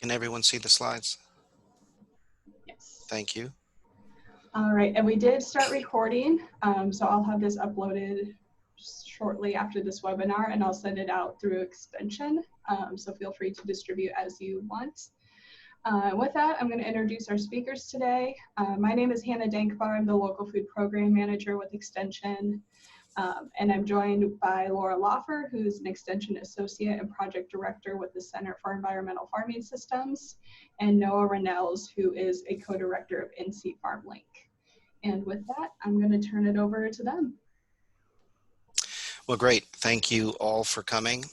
Can everyone see the slides? Yes. Thank you. All right, and we did start recording, so I'll have this uploaded shortly after this webinar, and I'll send it out through Extension, so feel free to distribute as you want. With that, I'm going to introduce our speakers today. My name is Hannah Dankbar. I'm the Local Food Program Manager with Extension, and I'm joined by Laura Loffer, who's an Extension Associate and Project Director with the Center for Environmental Farming Systems, and Noah Rennells, who is a Co-Director of NC FarmLink. And with that, I'm going to turn it over to them. Well, great. Thank you all for coming.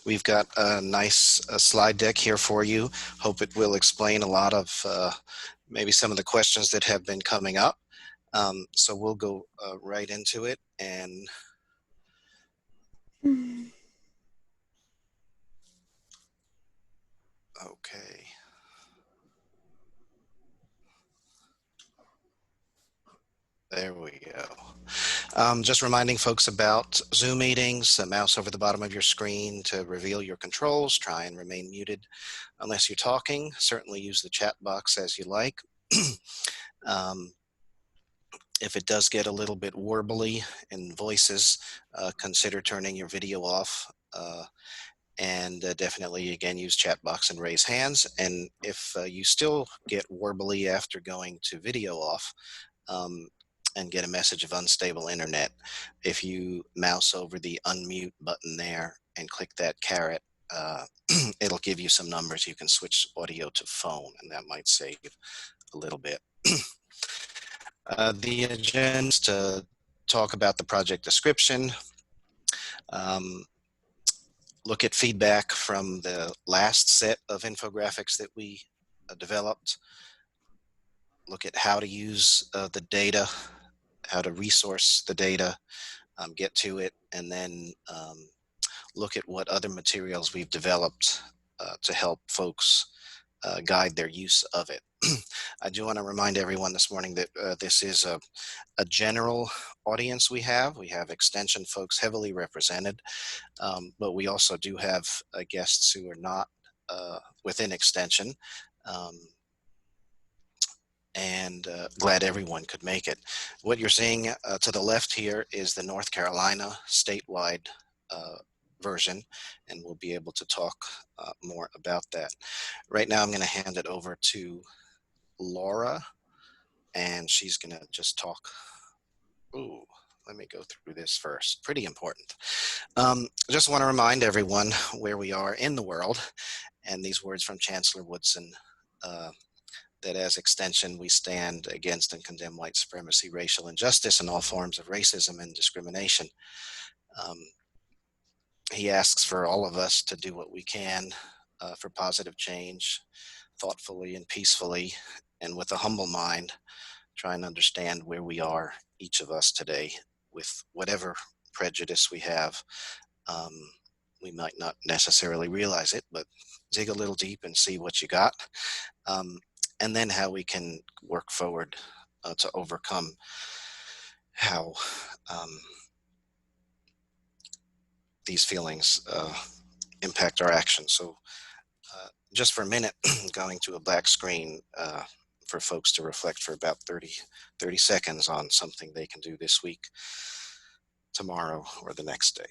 We've got a nice slide deck here for you. Hope it will explain a lot of maybe some of the questions that have been coming up. So we'll go right into it. And okay. There we go. Just reminding folks about Zoom meetings, a mouse over the bottom of your screen to reveal your controls. Try and remain muted unless you're talking. Certainly use the chat box as you like. If it does get a little bit warbly in voices, consider turning your video off. And definitely, again, use chat box and raise hands. And if you still get warbly after going to video off, and get a message of unstable internet, if you mouse over the unmute button there and click that caret, it'll give you some numbers. You can switch audio to phone, and that might save a little bit. The agenda is to talk about the project description, look at feedback from the last set of infographics that we developed, look at how to use the data, how to resource the data, get to it, and then look at what other materials we've developed to help folks guide their use of it. I do want to remind everyone this morning that this is a general audience we have. We have Extension folks heavily represented, but we also do have guests who are not within Extension. And glad everyone could make it. What you're seeing to the left here is the North Carolina statewide version, and we'll be able to talk more about that. Right now I'm going to hand it over to Laura, and she's going to just talk. Ooh, let me go through this first. Pretty important. Just want to remind everyone where we are in the world, and these words from Chancellor Woodson, that as Extension, we stand against and condemn white supremacy, racial injustice, and all forms of racism and discrimination. He asks for all of us to do what we can for positive change, thoughtfully and peacefully, and with a humble mind, try and understand where we are, each of us today, with whatever prejudice we have. We might not necessarily realize it, but dig a little deep and see what you got. And then how we can work forward to overcome how these feelings impact our actions. So just for a minute, going to a black screen for folks to reflect for about 30 seconds on something they can do this week, tomorrow, or the next day.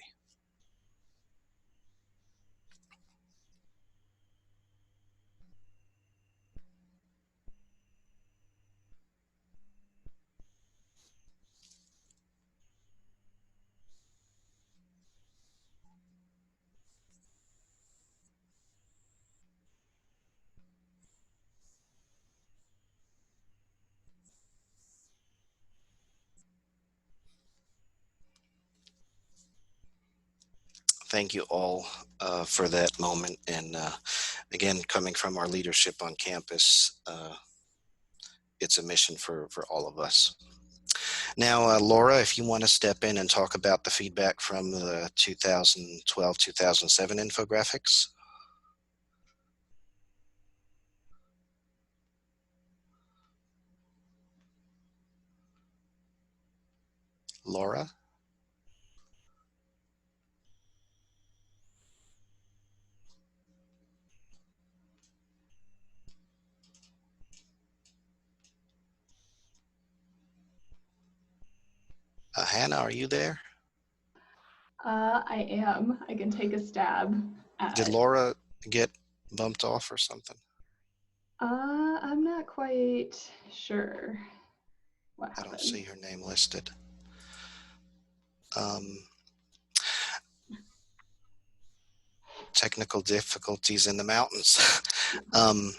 Thank you all for that moment. And again, coming from our leadership on campus, it's a mission for all of us. Now, Laura, if you want to step in and talk about the feedback from the 2012-2007 infographics. Laura? Hannah, are you there? I am. I can take a stab Did at. Laura get bumped off or something? I'm not quite sure what I don't happened. see her name listed. Um, Technical difficulties in the mountains. um,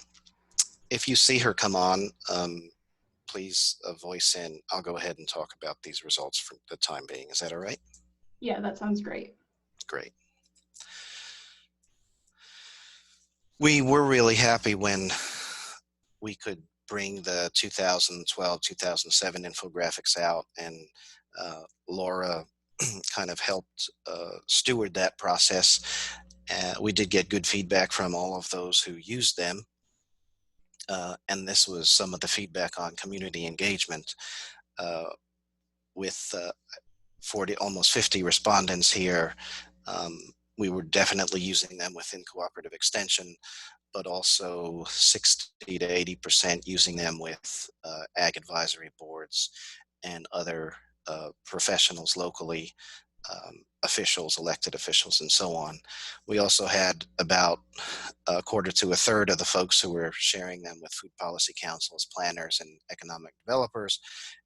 if you see her come on, please voice in. I'll go ahead and talk about these results for the time being. Is that all right? Yeah, that sounds great. Great. We were really happy when we could bring the 2012-2007 infographics out, and Laura kind of helped steward that process. We did get good feedback from all of those who used them, and this was some of the feedback on community engagement. With 40, almost 50 respondents here, um, we were definitely using them within cooperative extension, but also 60 to 80% using them with ag advisory boards and other professionals locally, officials, elected officials, and so on. We also had about a quarter to a third of the folks who were sharing them with food policy councils, planners, and economic developers,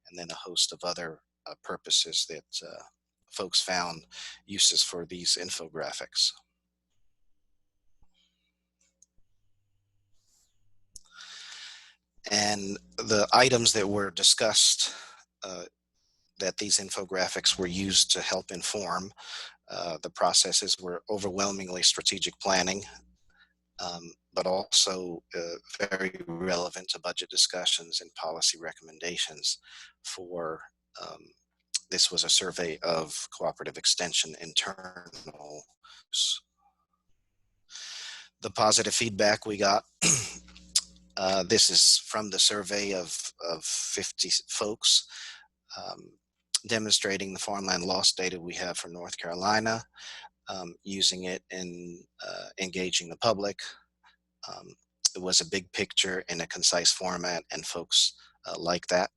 and then a host of other purposes that folks found uses for these infographics. And the items that were discussed that these infographics were used to help inform the processes were overwhelmingly strategic planning, but also very relevant to budget discussions and policy recommendations for this was a survey of cooperative extension internal. The positive feedback we got, this is from the survey of 50 folks, demonstrating the farmland loss data we have from North Carolina, using it in engaging the public. It was a big picture in a concise format, and folks like that.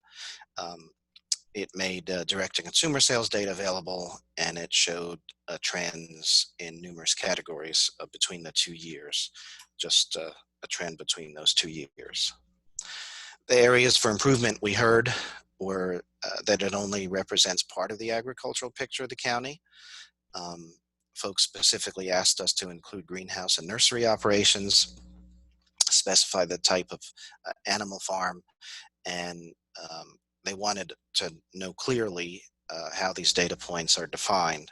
It made direct-to-consumer sales data available, and it showed trends in numerous categories between the 2 years, just a trend between those 2 years. The areas for improvement we heard were that it only represents part of the agricultural picture of the county. Folks specifically asked us to include greenhouse and nursery operations, specify the type of animal farm, and they wanted to know clearly how these data points are defined,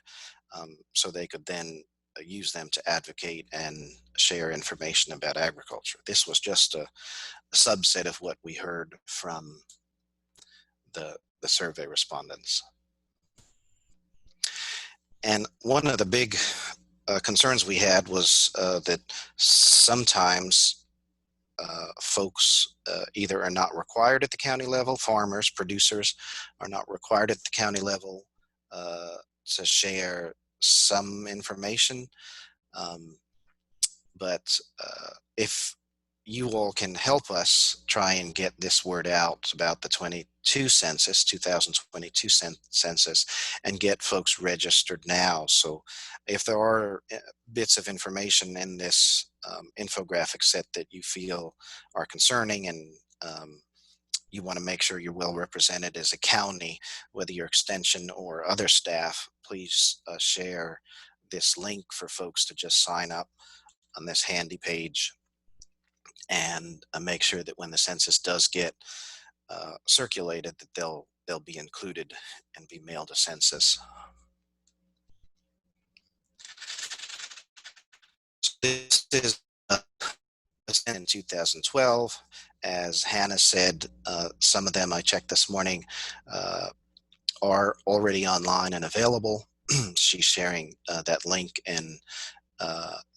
so they could then use them to advocate and share information about agriculture. This was just a subset of what we heard from the survey respondents. And one of the big concerns we had was that sometimes folks either are not required at the county level, farmers, producers are not required at the county level to share some information. But if you all can help us try and get this word out about the 2022 census, and get folks registered now. So if there are bits of information in this infographic set that you feel are concerning, and you want to make sure you're well represented as a county, whether you're extension or other staff, please share this link for folks to just sign up on this handy page, and make sure that when the census does get circulated, that they'll be included and be mailed a census. So this is in 2012. As Hannah said, some of them I checked this morning are already online and available. She's sharing that link, and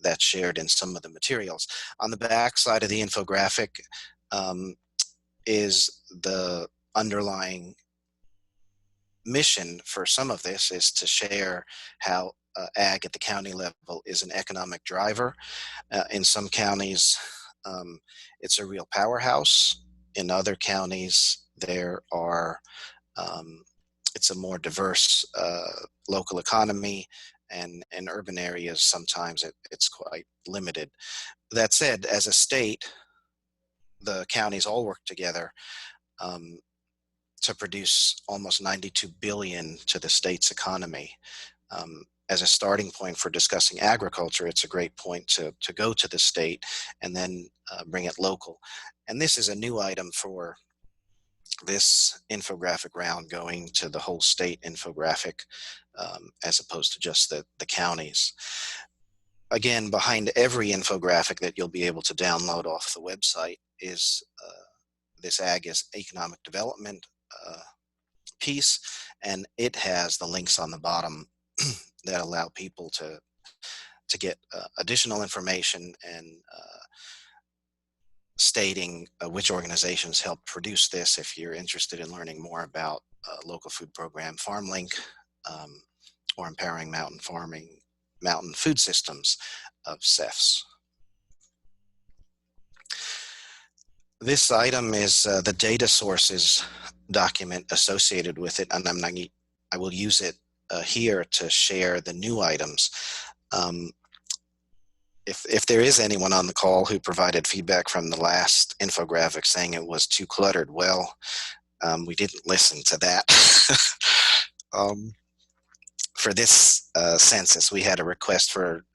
that's shared in some of the materials. On the back side of the infographic is the underlying mission for some of this is to share how ag at the county level is an economic driver. In some counties, it's a real powerhouse. In other counties, there are it's a more diverse local economy, and in urban areas, sometimes it's quite limited. That said, as a state, the counties all work together um, to produce almost 92 billion to the state's economy. As a starting point for discussing agriculture, it's a great point to go to the state and then bring it local. And this is a new item for this infographic round, going to the whole state infographic as opposed to just the counties. Again, behind every infographic that you'll be able to download off the website is this Ag is Economic Development piece, and it has the links on the bottom that allow people to get additional information and stating which organizations helped produce this. If you're interested in learning more about local food program FarmLink, um, or empowering mountain food systems of CEFs. This item is the data sources document associated with it, and I will use it here to share the new items. Um, if there is anyone on the call who provided feedback from the last infographic saying it was too cluttered, well, we didn't listen to that. For this census, we had a request for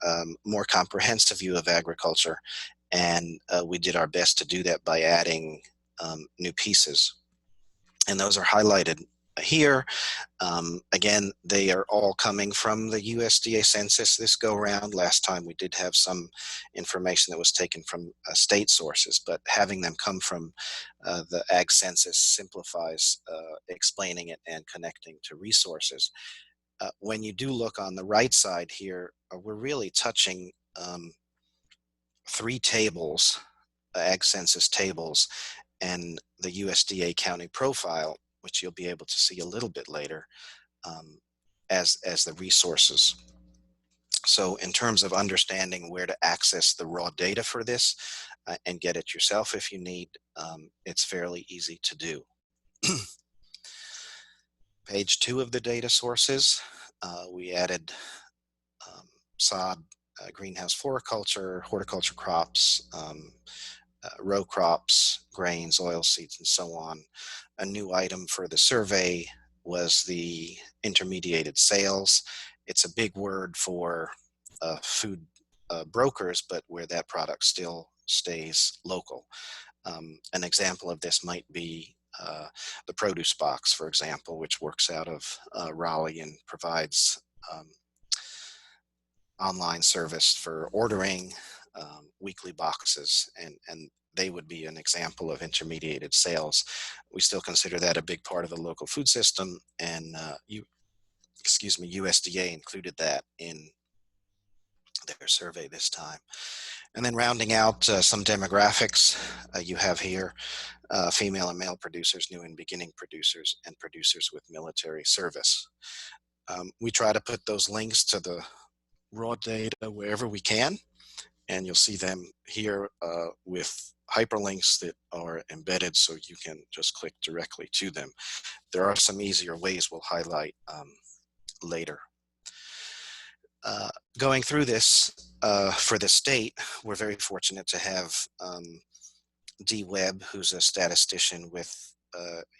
more comprehensive view of agriculture, and we did our best to do that by adding new pieces. And those are highlighted here. Again, they are all coming from the USDA Census this go around. Last time we did have some information that was taken from state sources, but having them come from the Ag Census simplifies explaining it and connecting to resources. When you do look on the right side here, we're really touching 3 tables, Ag Census tables, and the USDA county profile, which you'll be able to see a little bit later, as the resources. So in terms of understanding where to access the raw data for this and get it yourself if you need, it's fairly easy to do. Page 2 of the data sources, we added sod, greenhouse floriculture, horticulture crops, row crops, grains, oilseeds, and so on. A new item for the survey was the intermediated sales. It's a big word for food brokers, but where that product still stays local. An example of this might be the produce box, for example, which works out of Raleigh and provides online service for ordering weekly boxes, and they would be an example of intermediated sales. We still consider that a big part of the local food system, and USDA included that in their survey this time. And then rounding out some demographics, you have here female and male producers, new and beginning producers, and producers with military service. We try to put those links to the raw data wherever we can, and you'll see them here with hyperlinks that are embedded so you can just click directly to them. There are some easier ways we'll highlight later. Going through this for the state, we're very fortunate to have Dee Webb, who's a statistician with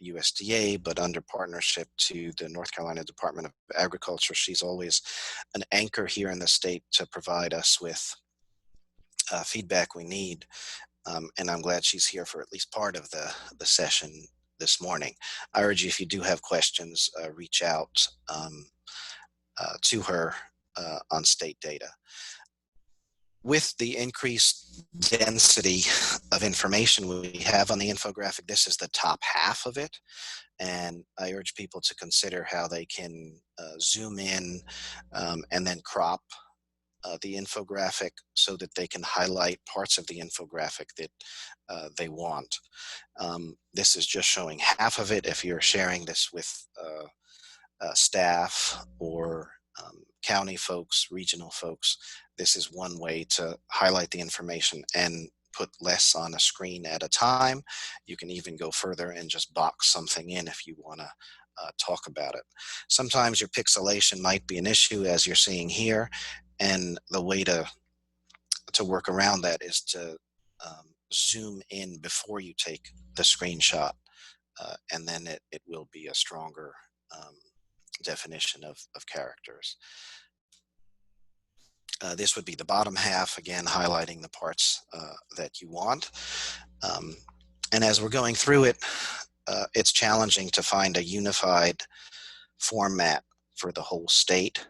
USDA, but under partnership to the North Carolina Department of Agriculture. She's always an anchor here in the state to provide us with feedback we need. And I'm glad she's here for at least part of the session this morning. I urge you, if you do have questions, reach out to her on state data. With the increased density of information we have on the infographic, this is the top half of it. And I urge people to consider how they can zoom in and then crop the infographic so that they can highlight parts of the infographic that they want. This is just showing half of it. If you're sharing this with staff or county folks, regional folks, this is one way to highlight the information and put less on a screen at a time. You can even go further and just box something in if you want to talk about it. Sometimes your pixelation might be an issue, as you're seeing here, and the way to work around that is to zoom in before you take the screenshot, and then it will be a stronger definition of characters. This would be the bottom half, again, highlighting the parts that you want. And as we're going through it, it's challenging to find a unified format for the whole state,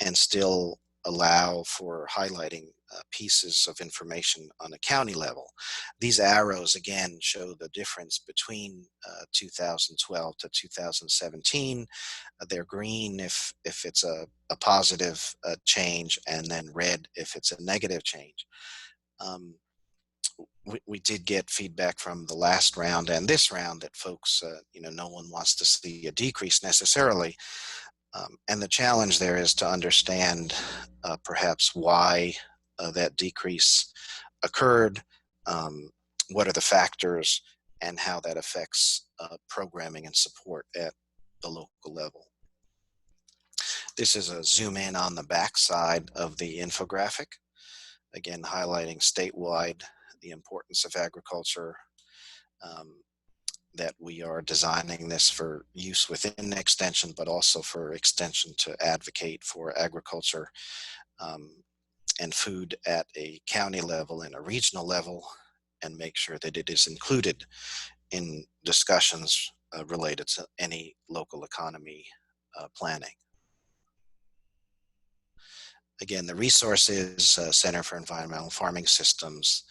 and still allow for highlighting pieces of information on a county level. These arrows, again, show the difference between 2012 to 2017. They're green if it's a positive change, and then red if it's a negative change. We did get feedback from the last round and this round that folks, no one wants to see a decrease necessarily. And the challenge there is to understand perhaps why that decrease occurred, what are the factors, and how that affects programming and support at the local level. This is a zoom in on the back side of the infographic, again highlighting statewide the importance of agriculture, that we are designing this for use within extension, but also for extension to advocate for agriculture and food at a county level and a regional level, and make sure that it is included in discussions related to any local economy planning. Again, the resources, Center for Environmental Farming Systems,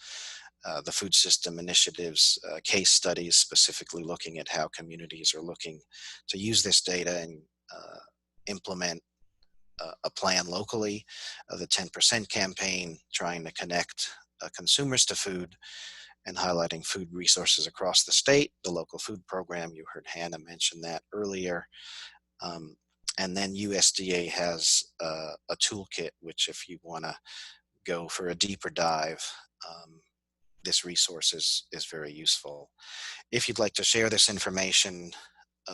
the food system initiatives, case studies specifically looking at how communities are looking to use this data and implement a plan locally, the 10% campaign trying to connect consumers to food and highlighting food resources across the state, the local food program, you heard Hannah mention that earlier. And then USDA has a toolkit, which if you want to go for a deeper dive, this resource is very useful. If you'd like to share this information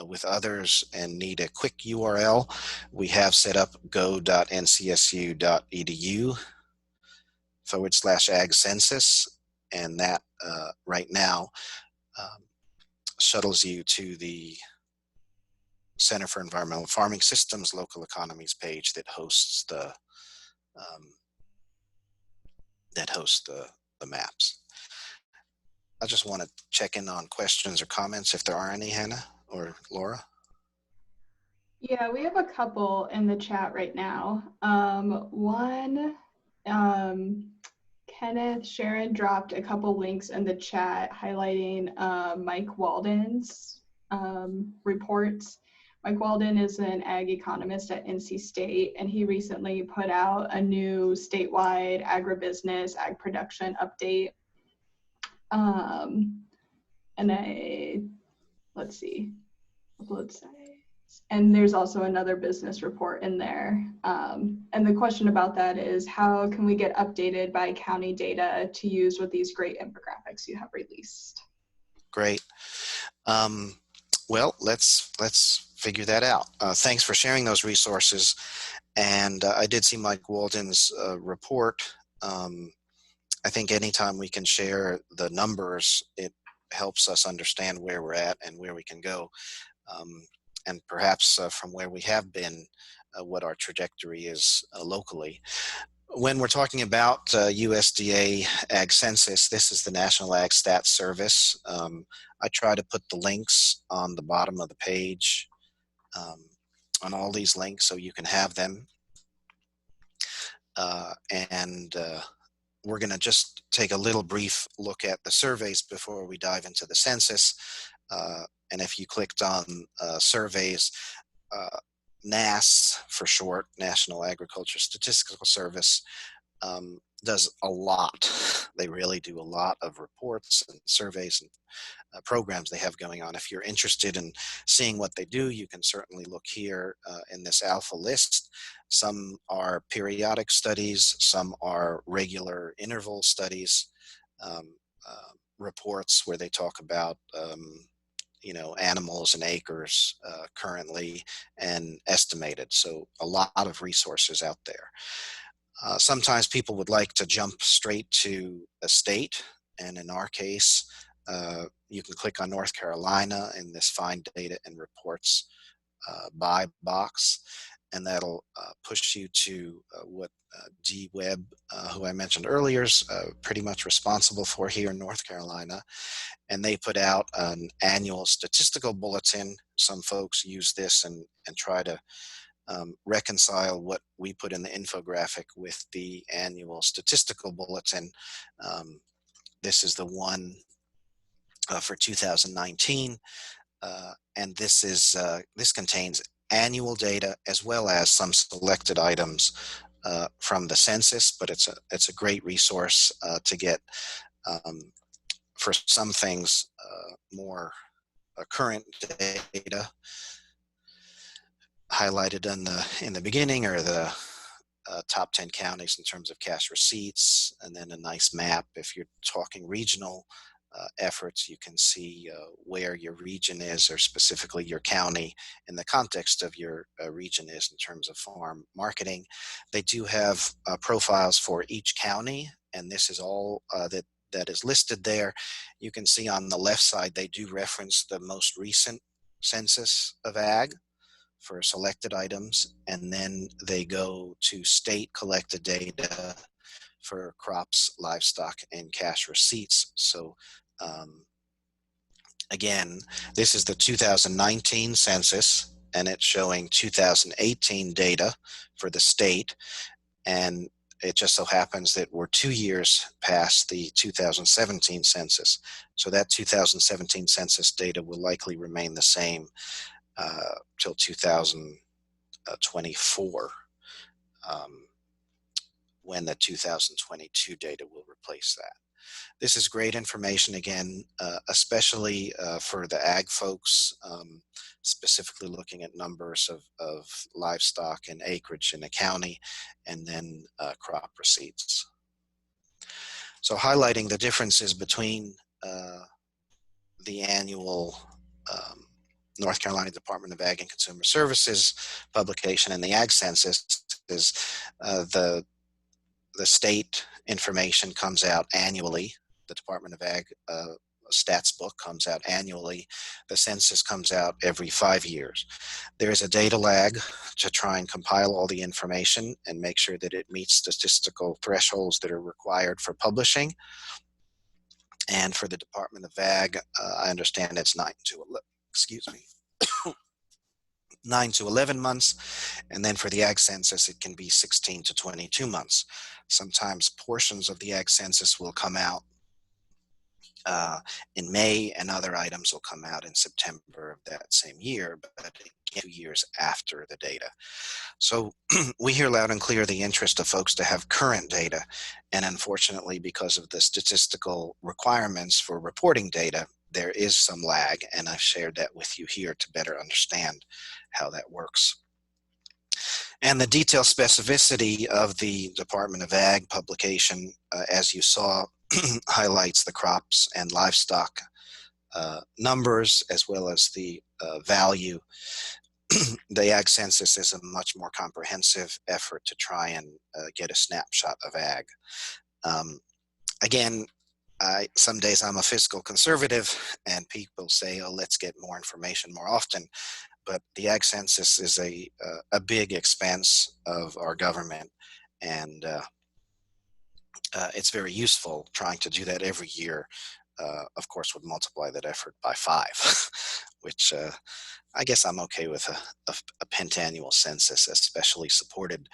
with others and need a quick URL, we have set up go.ncsu.edu/Ag Census, and that right now shuttles you to the Center for Environmental Farming Systems Local Economies page that hosts the maps. I just want to check in on questions or comments if there are any, Hannah or Laura. Yeah, we have a couple in the chat right now. One, Kenneth Sharon dropped a couple links in the chat highlighting Mike Walden's reports. Mike Walden is an ag economist at NC State, and he recently put out a new statewide agribusiness, ag production update. And let's see, upload sites. And there's also another business report in there. And the question about that is, how can we get updated by county data to use with these great infographics you have released? Great. Well, let's figure that out. Thanks for sharing those resources. And I did see Mike Walden's report. I think anytime we can share the numbers, it helps us understand where we're at and where we can go. And perhaps from where we have been, what our trajectory is locally. When we're talking about USDA Ag Census, this is the National Ag Stats Service. I try to put the links on the bottom of the page on all these links so you can have them. We're going to just take a little brief look at the surveys before we dive into the census. And if you clicked on surveys, NASS for short, National Agriculture Statistical Service, does a lot. They really do a lot of reports and surveys and programs they have going on. If you're interested in seeing what they do, you can certainly look here in this alpha list. Some are periodic studies, some are regular interval studies, reports where they talk about animals and acres currently and estimated. So a lot of resources out there. Sometimes people would like to jump straight to a state, and in our case, you can click on North Carolina in this Find Data and Reports by box, and that'll push you to what G. Webb, who I mentioned earlier, is pretty much responsible for here in North Carolina. And they put out an annual statistical bulletin. Some folks use this and try to reconcile what we put in the infographic with the annual statistical bulletin. This is the one for 2019, and this contains annual data as well as some selected items from the census. But it's a great resource to get for some things more current data highlighted in the beginning, or the top 10 counties in terms of cash receipts, and then a nice map. If you're talking regional efforts, you can see where your region is, or specifically your county in the context of your region is in terms of farm marketing. They do have profiles for each county, and this is all that is listed there. You can see on the left side, they do reference the most recent census of ag for selected items, and then they go to state collected data for crops, livestock, and cash receipts. So again, this is the 2019 census, and it's showing 2018 data for the state. And it just so happens that we're 2 years past the 2017 census. So that 2017 census data will likely remain the same till 2024, when the 2022 data will replace that. This is great information, again, especially for the ag folks, specifically looking at numbers of livestock and acreage in a county, and then crop receipts. So highlighting the differences between the annual North Carolina Department of Ag and Consumer Services publication and the Ag Census is the state information comes out annually. The Department of Ag stats book comes out annually. The census comes out every 5 years. There is a data lag to try and compile all the information and make sure that it meets statistical thresholds that are required for publishing. And for the Department of Ag, I understand it's 9 to 11 months. And then for the Ag Census, it can be 16 to 22 months. Sometimes portions of the Ag Census will come out in May, and other items will come out in September of that same year, but again, 2 years after the data. So we hear loud and clear the interest of folks to have current data. And unfortunately, because of the statistical requirements for reporting data, there is some lag, and I've shared that with you here to better understand how that works. And the detailed specificity of the Department of Ag publication, as you saw, highlights the crops and livestock numbers, as well as the value. The Ag Census is a much more comprehensive effort to try and get a snapshot of ag. Again, some days I'm a fiscal conservative, and people say, oh, let's get more information more often. But the Ag Census is a big expense of our government, and it's very useful. Trying to do that every year, of course, would multiply that effort by 5, which I guess I'm okay with a pentannual census, especially supported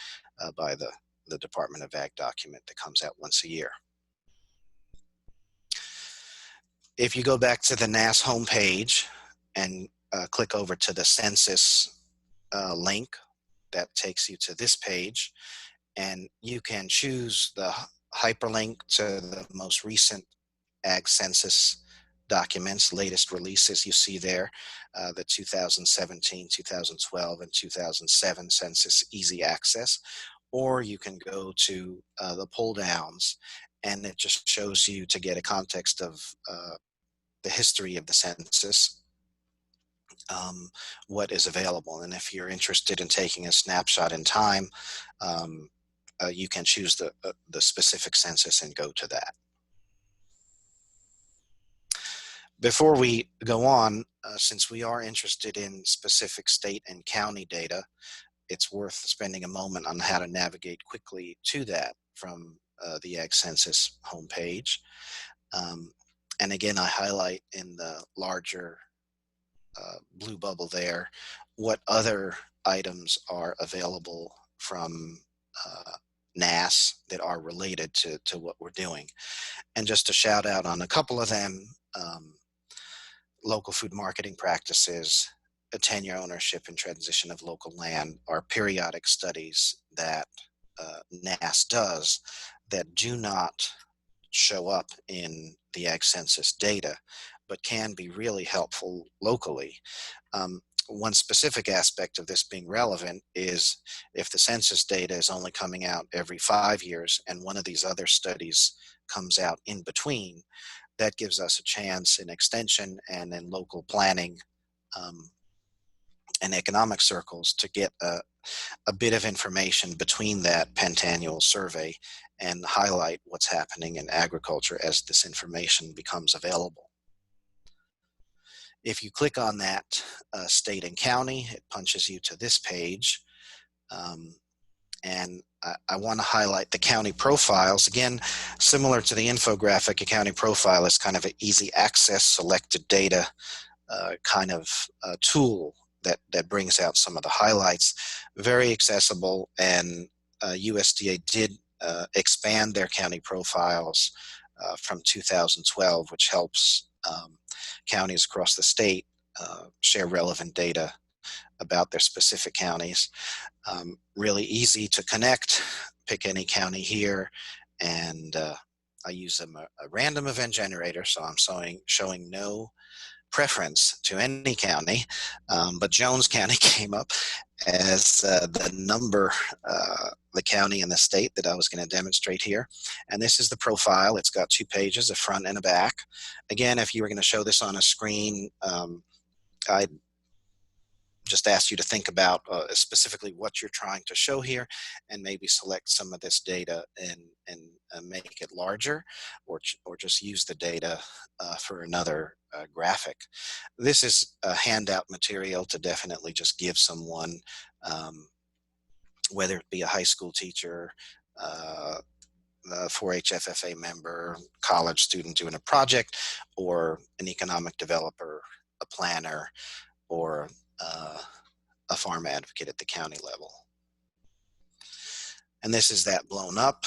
by the Department of Ag document that comes out once a year. If you go back to the NASS homepage and click over to the census link, that takes you to this page, and you can choose the hyperlink to the most recent Ag Census documents, latest releases you see there, the 2017, 2012, and 2007 Census Easy Access, or you can go to the pull downs, and it just shows you to get a context of the history of the census, what is available. And if you're interested in taking a snapshot in time, um, you can choose the specific census and go to that. Before we go on, since we are interested in specific state and county data, it's worth spending a moment on how to navigate quickly to that from the Ag Census homepage. Um, and again, I highlight in the larger blue bubble there what other items are available from NAS that are related to what we're doing. And just to shout out on a couple of them, local food marketing practices, a tenure ownership and transition of local land are periodic studies that NAS does that do not show up in the Ag Census data, but can be really helpful locally. Um, One specific aspect of this being relevant is if the census data is only coming out every 5 years and one of these other studies comes out in between, that gives us a chance in extension and in local planning um, and economic circles to get a bit of information between that pentannual survey and highlight what's happening in agriculture as this information becomes available. If you click on that state and county, it punches you to this page. And I want to highlight the county profiles. Again, similar to the infographic, a county profile is kind of an easy access selected data kind of tool that brings out some of the highlights. Very accessible, and USDA did expand their county profiles from 2012, which helps counties across the state share relevant data about their specific counties. Really easy to connect, pick any county here, and I use a random event generator, so I'm showing no preference to any county, but Jones County came up as the number, the county and the state that I was going to demonstrate here. And this is the profile. It's got 2 pages, a front and a back. Again, if you were going to show this on a screen, I just ask you to think about specifically what you're trying to show here and maybe select some of this data and make it larger, or just use the data for another graphic. This is a handout material to definitely just give someone, whether it be a high school teacher, a 4-H FFA member, college student doing a project, or an economic developer, a planner, or a farm advocate at the county level. And this is that blown up.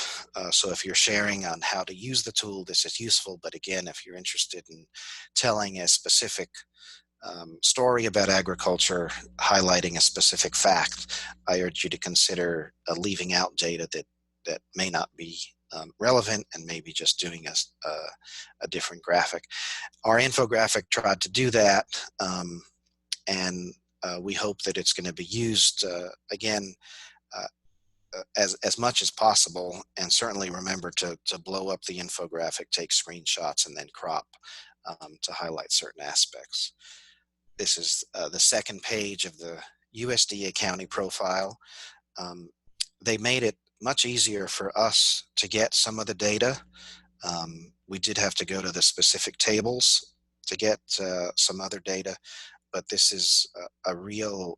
So if you're sharing on how to use the tool, this is useful. But again, if you're interested in telling a specific story about agriculture, highlighting a specific fact, I urge you to consider leaving out data that may not be relevant and maybe just doing a different graphic. Our infographic tried to do that, and we hope that it's going to be used again as much as possible, and certainly remember to blow up the infographic, take screenshots, and then crop to highlight certain aspects. This is the second page of the USDA county profile. They made it much easier for us to get some of the data. We did have to go to the specific tables to get some other data, but this is a real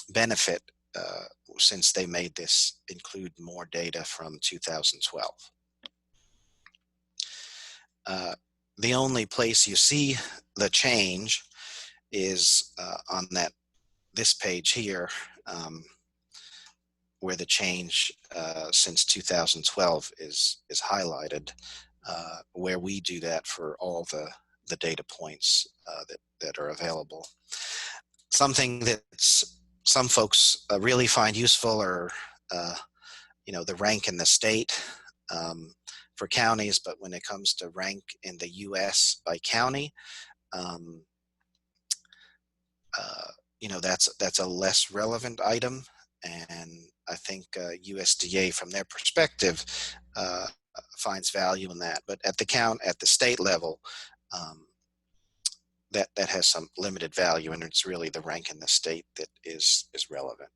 benefit since they made this include more data from 2012. The only place you see the change is on this page here, where the change since 2012 is highlighted, where we do that for all the data points that are available. Something that some folks really find useful, or the rank in the state for counties, but when it comes to rank in the U.S. by county, that's a less relevant item, and I think USDA, from their perspective, finds value in that. But at the state level, that has some limited value, and it's really the rank in the state that is relevant.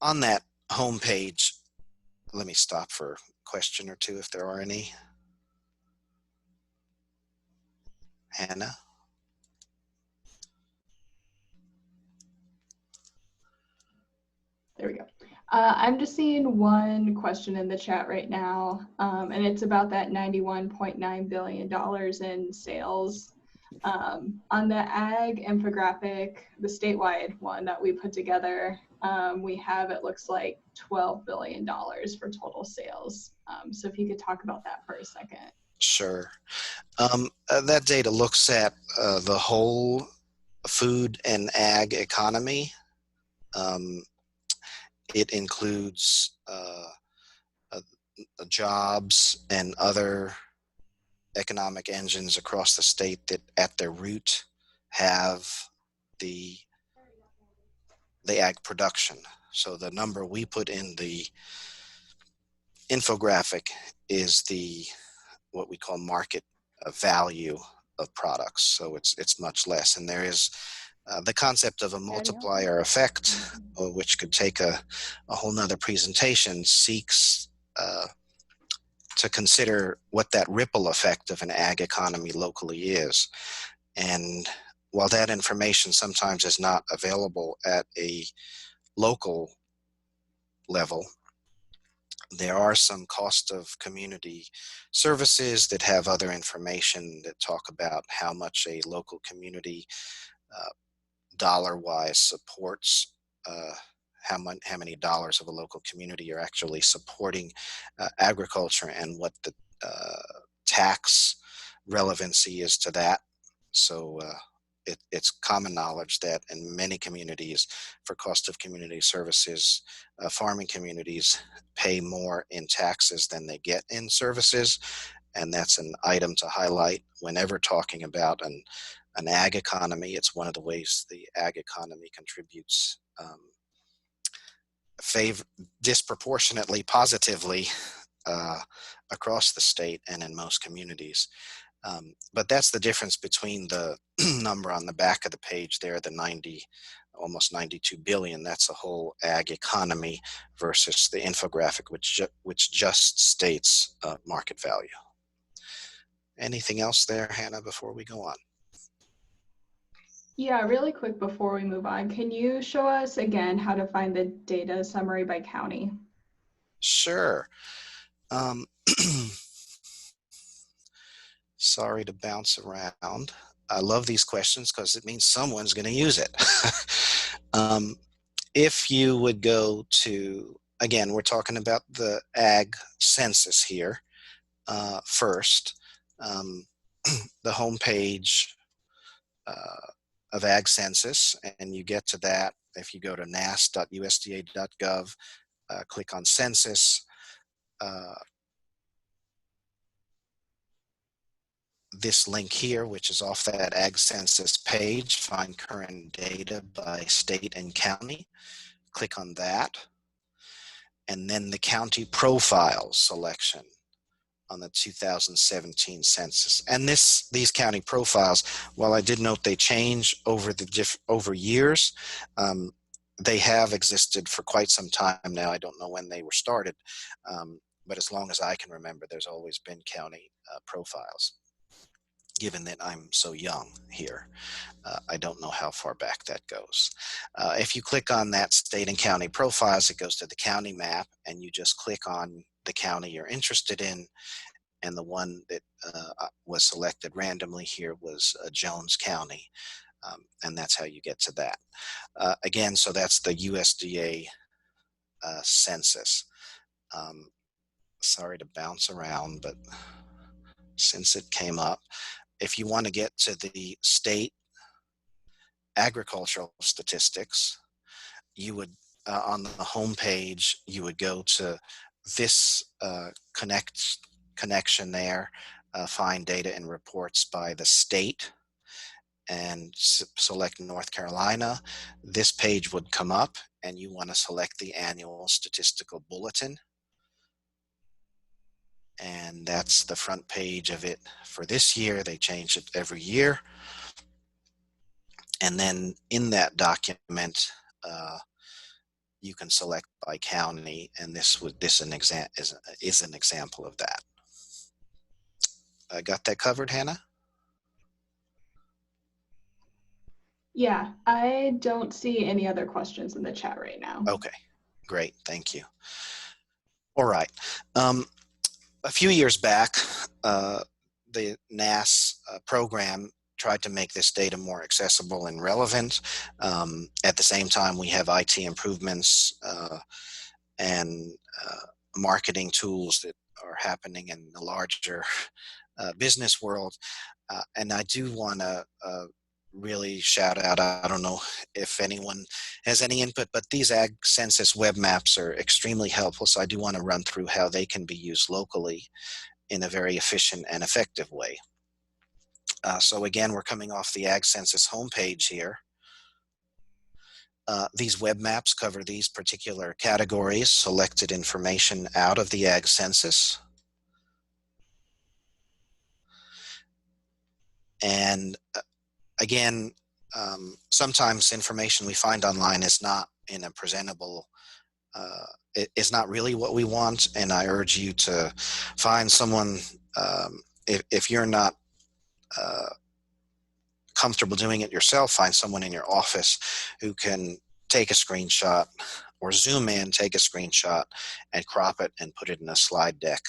On that home page, let me stop for a question or two if there are any. Hannah? There we go. I'm just seeing one question in the chat right now, and it's about that $91.9 billion in sales. On the ag infographic, the statewide one that we put together, we have, it looks like $12 billion for total sales. So if you could talk about that for a second. Sure. That data looks at the whole food and ag economy. It includes jobs and other economic engines across the state that at their root have the ag production. So the number we put in the infographic is the what we call market value of products. So it's much less, and there is the concept of a multiplier effect, which could take a whole nother presentation, seeks to consider what that ripple effect of an ag economy locally is. And while that information sometimes is not available at a local level, there are some cost of community services that have other information that talk about how much a local community dollar-wise supports how many dollars of a local community are actually supporting agriculture, and what the tax relevancy is to that. So it's common knowledge that in many communities, for cost of community services, farming communities pay more in taxes than they get in services. And that's an item to highlight whenever talking about an ag economy. It's one of the ways the ag economy contributes disproportionately positively across the state and in most communities. But that's the difference between the number on the back of the page there, the almost 92 billion, that's a whole ag economy, versus the infographic, which just states market value. Anything else there, Hannah, before we go on? Yeah, really quick before we move on, can you show us again how to find the data summary by county? Sure. Sorry to bounce around. I love these questions because it means someone's going to use it. If you would go to, again, we're talking about the Ag Census here first. The homepage of Ag Census, and you get to that if you go to nas.usda.gov, click on Census. This link here, which is off that Ag Census page, find current data by state and county. Click on that. And then the county profiles selection on the 2017 census. And these county profiles, while I did note they change over years, they have existed for quite some time now. I don't know when they were started, but as long as I can remember, there's always been county profiles. Given that I'm so young here, I don't know how far back that goes. If you click on that state and county profiles, it goes to the county map, and you just click on the county you're interested in. And the one that was selected randomly here was Jones County. And that's how you get to that. Again, so that's the USDA census. Sorry to bounce around, but since it came up, if you want to get to the state agricultural statistics, you would, on the home page, you would go to this connection there, find data and reports by the state, and select North Carolina. This page would come up, and you want to select the annual statistical bulletin. And that's the front page of it for this year. They change it every year. And then in that document, you can select by county, and this is an example of that. I got that covered, Hannah? Yeah, I don't see any other questions in the chat right now. Okay, great, thank you. All right. A few years back, the NAS program tried to make this data more accessible and relevant. At the same time, we have IT improvements and marketing tools that are happening in the larger business world. And I do want to really shout out, I don't know if anyone has any input, but these Ag Census web maps are extremely helpful. So I do want to run through how they can be used locally in a very efficient and effective way. So again, we're coming off the Ag Census homepage here. These web maps cover these particular categories, selected information out of the Ag Census. And again, sometimes information we find online is not in a presentable, is not really what we want. And I urge you to find someone, if you're not comfortable doing it yourself, find someone in your office who can take a screenshot or zoom in, take a screenshot and crop it and put it in a slide deck.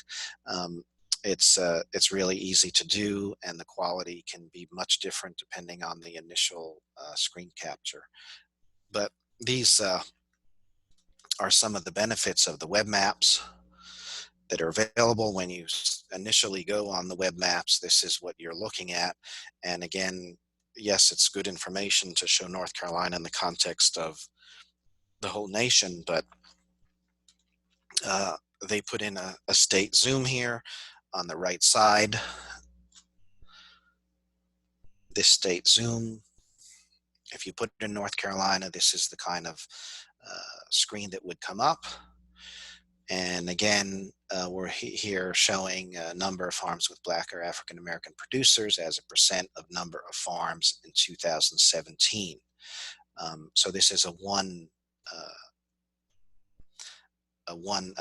It's really easy to do, and the quality can be much different depending on the initial screen capture. But these are some of the benefits of the web maps that are available. When you initially go on the web maps, this is what you're looking at. And again, yes, it's good information to show North Carolina in the context of the whole nation, but they put in a state zoom here on the right side. This state zoom, if you put it in North Carolina, this is the kind of screen that would come up. And again, we're here showing a number of farms with Black or African American producers as a percent of number of farms in 2017. So this is a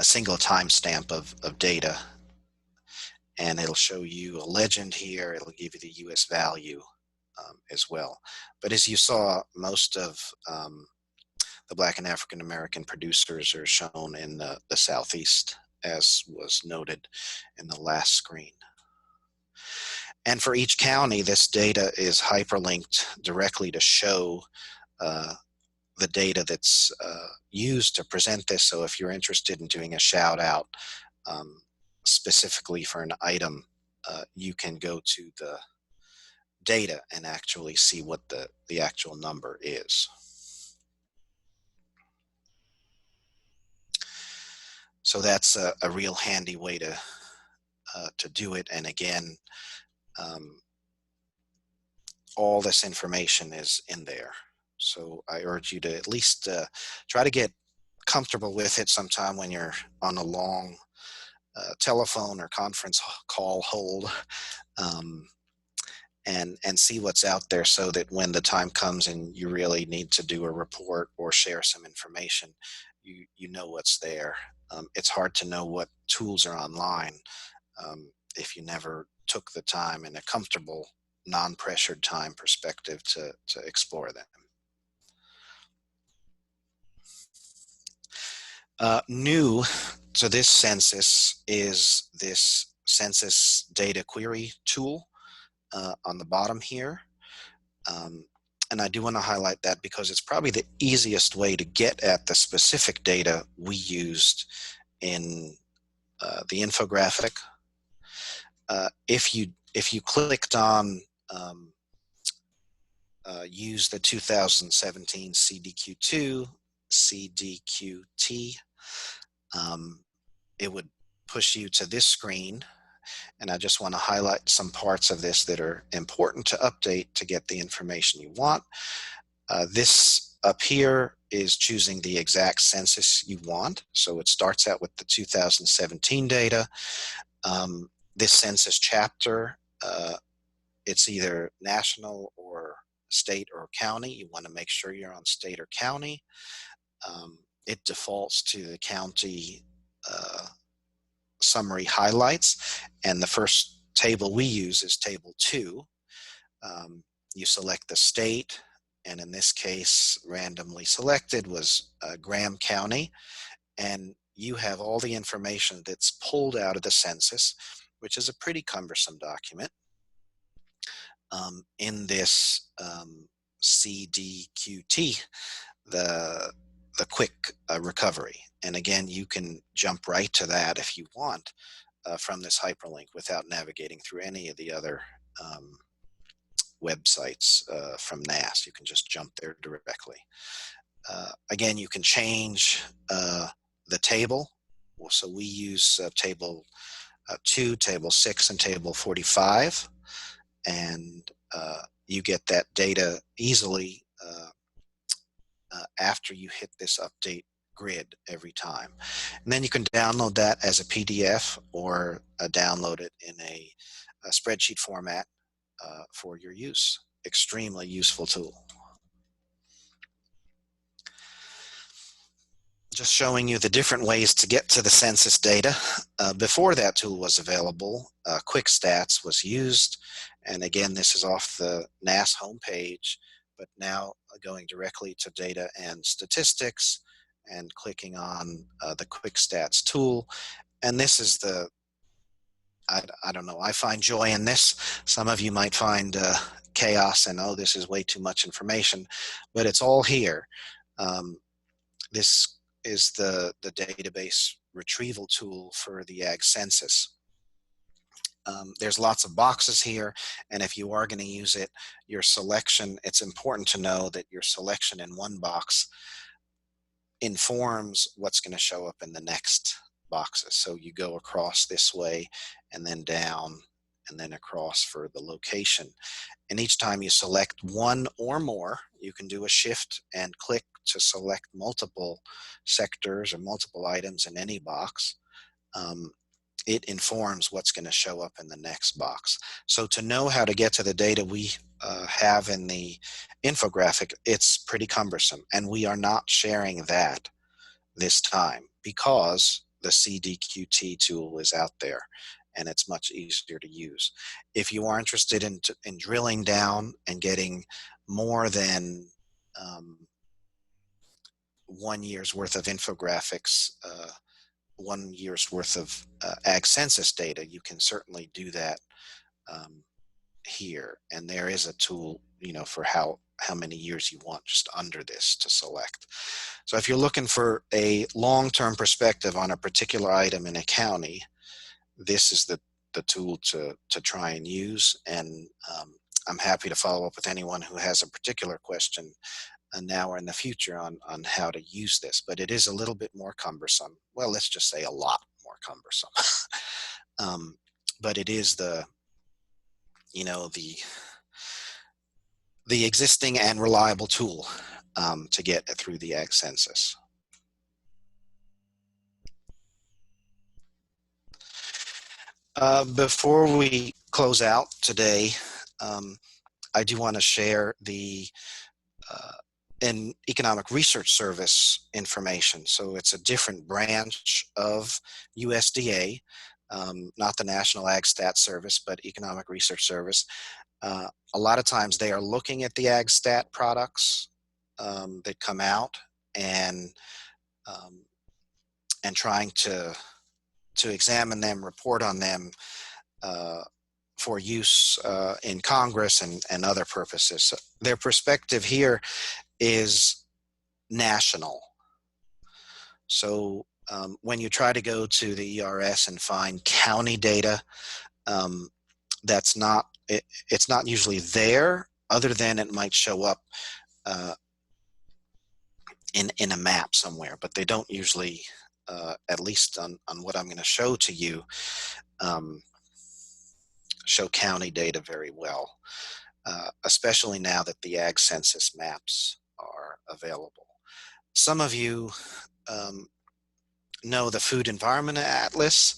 single timestamp of data, and it'll show you a legend here. It'll give you the U.S. value as well. But as you saw, most of the Black and African American producers are shown in the Southeast, as was noted in the last screen. And for each county, this data is hyperlinked directly to show the data that's used to present this. So if you're interested in doing a shout out specifically for an item, you can go to the data and actually see what the actual number is. So that's a real handy way to do it. And again, all this information is in there. So I urge you to at least try to get comfortable with it sometime when you're on a long telephone or conference call hold, and see what's out there, so that when the time comes and you really need to do a report or share some information, you know what's there. It's hard to know what tools are online if you never took the time in a comfortable, non-pressured time perspective to explore them. New to this census is this census data query tool on the bottom here. And I do want to highlight that because it's probably the easiest way to get at the specific data we used in the infographic. If you clicked on use the 2017 CDQ2, CDQT, it would push you to this screen. And I just want to highlight some parts of this that are important to update to get the information you want. This up here is choosing the exact census you want. So it starts out with the 2017 data. This census chapter, it's either national or state or county. You want to make sure you're on state or county. It defaults to the county summary highlights, and the first table we use is table 2. You select the state, and in this case, randomly selected was Graham County, and you have all the information that's pulled out of the census, which is a pretty cumbersome document. In this CDQT, the quick recovery. And again, you can jump right to that if you want from this hyperlink without navigating through any of the other websites from NASS. You can just jump there directly. Again, you can change the table. So we use table 2, table 6, and table 45. And you get that data easily after you hit this update grid every time. And then you can download that as a PDF or download it in a spreadsheet format for your use. Extremely useful tool. Just showing you the different ways to get to the census data. Before that tool was available, Quick Stats was used. And again, this is off the NASS homepage, but now going directly to data and statistics and clicking on the Quick Stats tool. And this is the, I don't know, I find joy in this. Some of you might find chaos and, oh, this is way too much information, but it's all here. This is the database retrieval tool for the Ag Census. There's lots of boxes here, and if you are going to use it, your selection, it's important to know that your selection in one box informs what's going to show up in the next boxes. So you go across this way and then down and then across for the location. And each time you select one or more, you can do a shift and click to select multiple sectors or multiple items in any box. It informs what's going to show up in the next box. So to know how to get to the data we have in the infographic, it's pretty cumbersome. And we are not sharing that this time because the CDQT tool is out there and it's much easier to use. If you are interested in drilling down and getting more than 1 year's worth of infographics, 1 year's worth of Ag Census data, you can certainly do that here. And there is a tool, you know, for how many years you want just under this to select. So if you're looking for a long-term perspective on a particular item in a county, this is the tool to try and use. And I'm happy to follow up with anyone who has a particular question now or in the future on how to use this, but it is a little bit more cumbersome. Well, let's just say a lot more cumbersome. But it is the, you know, the existing and reliable tool to get through the Ag Census. Before we close out today, I do want to share the an economic research service information. So it's a different branch of USDA, not the National Ag Stat Service, but Economic Research Service. A lot of times they are looking at the Ag Stat products that come out and trying to examine them, report on them for use in Congress and other purposes. So their perspective here is national. So when you try to go to the ERS and find county data, that's not, it's not usually there, other than it might show up in a map somewhere, but they don't usually, at least on what I'm going to show to you, show county data very well, especially now that the Ag Census maps are available. Some of you know the Food Environment Atlas,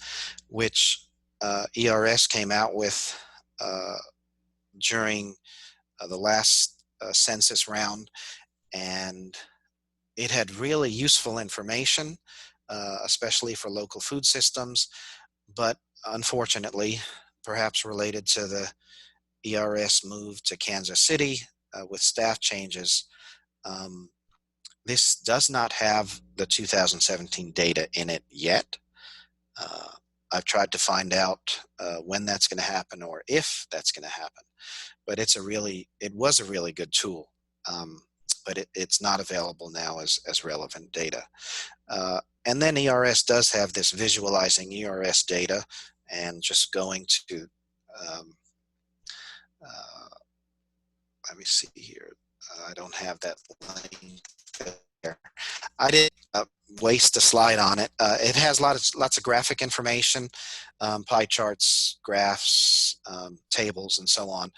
which ERS came out with during the last census round, and it had really useful information, especially for local food systems, but unfortunately, perhaps related to the ERS move to Kansas City with staff changes, um, this does not have the 2017 data in it yet. Uh, I've tried to find out when that's going to happen or if that's going to happen, but it was a really good tool, but it's not available now as relevant data. And then ERS does have this visualizing ERS data, and just going to, um, uh, let me see here. I don't have that link there. I didn't waste a slide on it. It has lots of graphic information, pie charts, graphs, tables, and so on.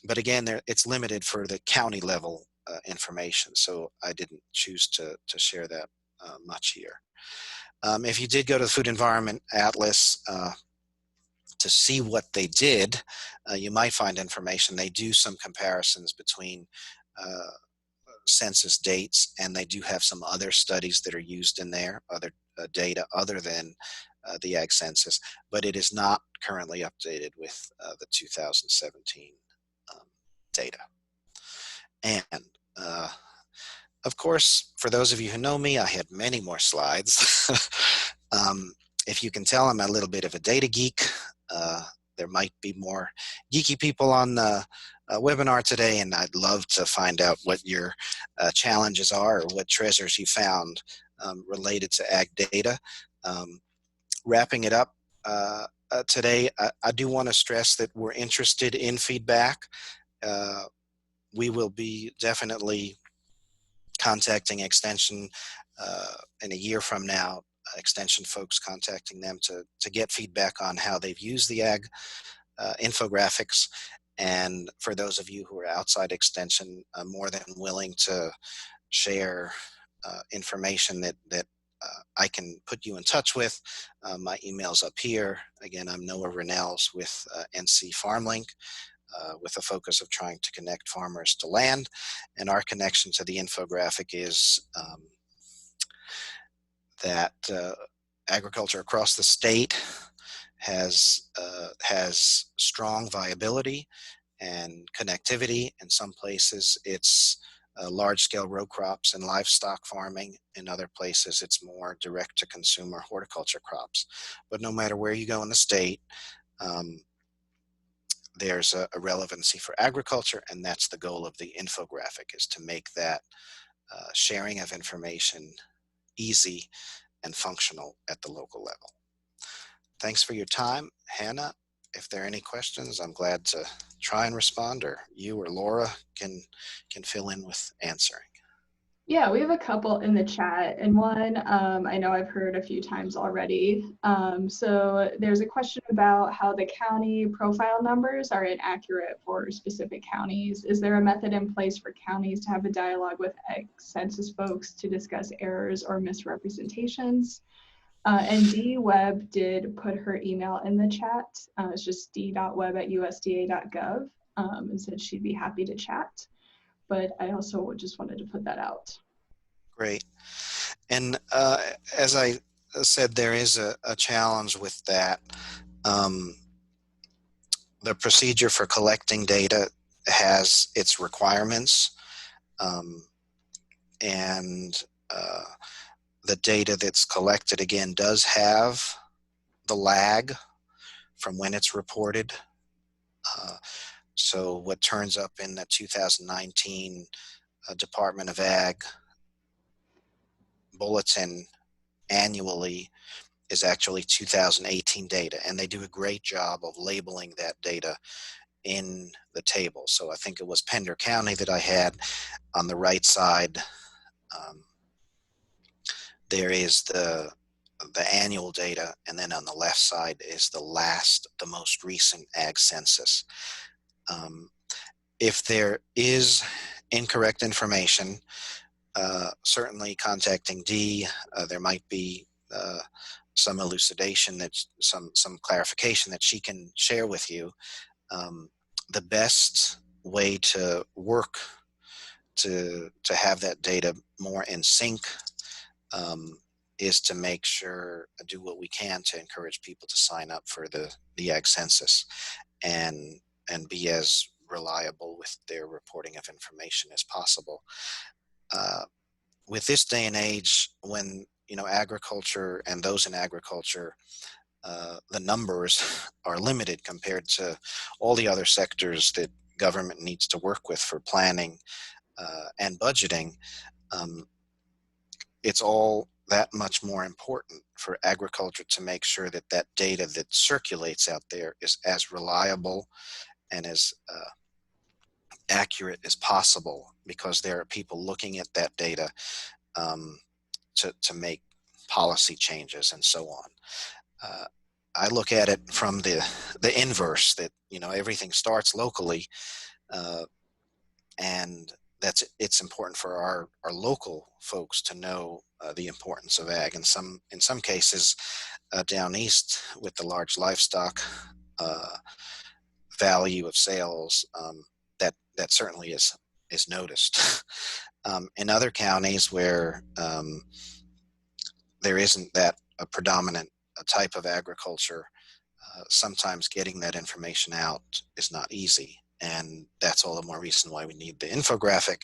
But again, it's limited for the county level information, so I didn't choose to share that much here. If you did go to the Food Environment Atlas to see what they did, you might find information. They do some comparisons between census dates, and they do have some other studies that are used in there, other data other than the Ag Census, but it is not currently updated with the 2017 data. And of course, for those of you who know me, I had many more slides. If you can tell, I'm a little bit of a data geek. There might be more geeky people on the webinar today, and I'd love to find out what your challenges are or what treasures you found related to ag data. Wrapping it up today, I do want to stress that we're interested in feedback. We will be definitely contacting Extension in a year from now, Extension folks contacting them to get feedback on how they've used the ag infographics. And for those of you who are outside Extension, I'm more than willing to share information that I can put you in touch with. My email's up here. Again, I'm Noah Rennells with NC FarmLink, with a focus of trying to connect farmers to land. And our connection to the infographic is that agriculture across the state has strong viability and connectivity. In some places, it's large-scale row crops and livestock farming. In other places, it's more direct-to-consumer horticulture crops. But no matter where you go in the state, there's a relevancy for agriculture, and that's the goal of the infographic, is to make that sharing of information easy and functional at the local level. Thanks for your time, Hannah. If there are any questions, I'm glad to try and respond, or you or Laura can fill in with answering. Yeah, we have a couple in the chat, and one I know I've heard a few times already. So there's a question about how the county profile numbers are inaccurate for specific counties. Is there a method in place for counties to have a dialogue with census folks to discuss errors or misrepresentations? And D Webb did put her email in the chat. It's just d.webb@usda.gov, and said she'd be happy to chat. But I also just wanted to put that out. Great. And as I said, there is a challenge with that. The procedure for collecting data has its requirements, and the data that's collected, again, does have the lag from when it's reported. So what turns up in the 2019 Department of Ag bulletin annually is actually 2018 data, and they do a great job of labeling that data in the table. So I think it was Pender County that I had on the right side. There is the annual data, and then on the left side is the most recent Ag Census. If there is incorrect information, certainly contacting D, there might be some elucidation, that some clarification that she can share with you. The best way to work to have that data more in sync um, is to make sure, do what we can to encourage people to sign up for the Ag Census and be as reliable with their reporting of information as possible. Uh, with this day and age, when agriculture and those in agriculture, the numbers are limited compared to all the other sectors that government needs to work with for planning and budgeting. Um, it's all that much more important for agriculture to make sure that that data that circulates out there is as reliable and as accurate as possible, because there are people looking at that data um, to make policy changes and so on. Uh, I look at it from the inverse, that everything starts locally, uh, and it's important for our local folks to know the importance of ag. And in some cases down east, with the large livestock uh, value of sales, that certainly is noticed. In other counties where there isn't that a predominant type of agriculture, sometimes getting that information out is not easy. And that's all the more reason why we need the infographic.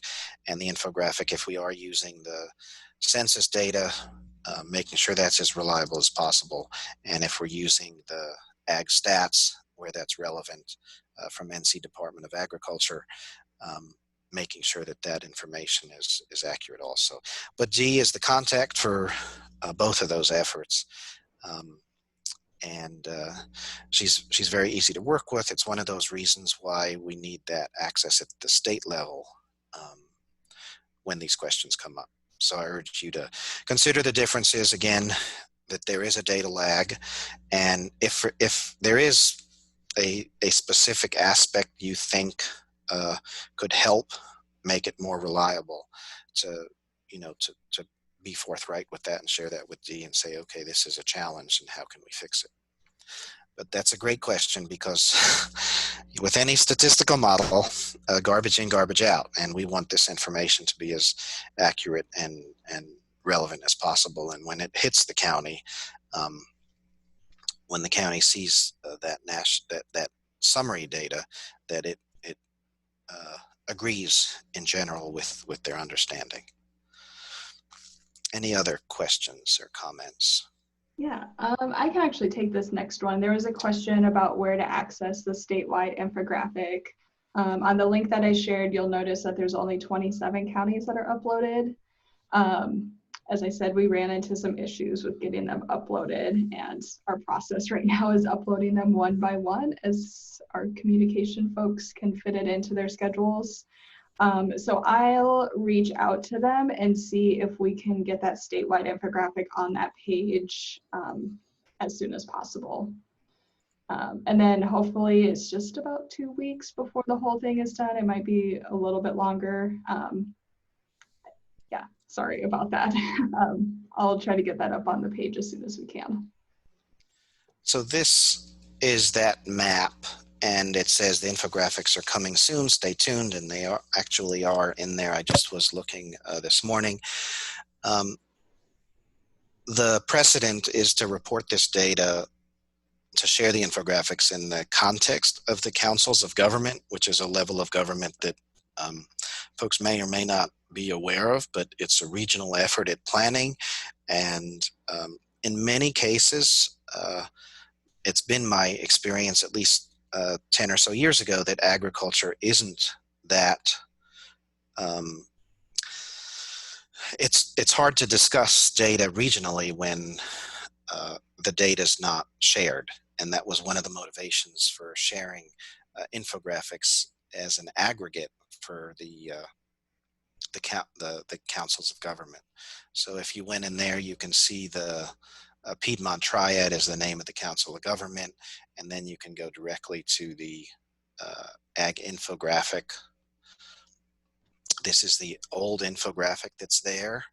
And the infographic, if we are using the census data, making sure that's as reliable as possible. And if we're using the ag stats where that's relevant from NC Department of Agriculture, um, making sure that that information is accurate also. But Dee is the contact for both of those efforts. Um, and she's very easy to work with. It's one of those reasons why we need that access at the state level when these questions come up. So I urge you to consider the differences again, that there is a data lag, and if there is a specific aspect you think could help make it more reliable, to to be forthright with that and share that with Dee and say, okay, this is a challenge and how can we fix it? But that's a great question, because with any statistical model, garbage in, garbage out, and we want this information to be as accurate and relevant as possible. And when it hits the county, um, when the county sees that summary data, that it agrees in general with their understanding. Any other questions or comments? Yeah, I can actually take this next one. There was a question about where to access the statewide infographic. On the link that I shared, you'll notice that there's only 27 counties that are uploaded. As I said, we ran into some issues with getting them uploaded, and our process right now is uploading them one by one as our communication folks can fit it into their schedules. So I'll reach out to them and see if we can get that statewide infographic on that page as soon as possible. And then hopefully it's just about 2 weeks before the whole thing is done. It might be a little bit longer. Yeah, sorry about that. I'll try to get that up on the page as soon as we can. So this is that map, and it says the infographics are coming soon. Stay tuned, and they actually are in there. I just was looking this morning. The precedent is to report this data, to share the infographics in the context of the councils of government, which is a level of government that folks may or may not be aware of, but it's a regional effort at planning. And in many cases, it's been my experience, at least 10 or so years ago, that agriculture isn't that, it's hard to discuss data regionally when the data is not shared. And that was one of the motivations for sharing infographics as an aggregate for the councils of government. So if you went in there, you can see the Piedmont Triad is the name of the council of government, and then you can go directly to the ag infographic. This is the old infographic that's there,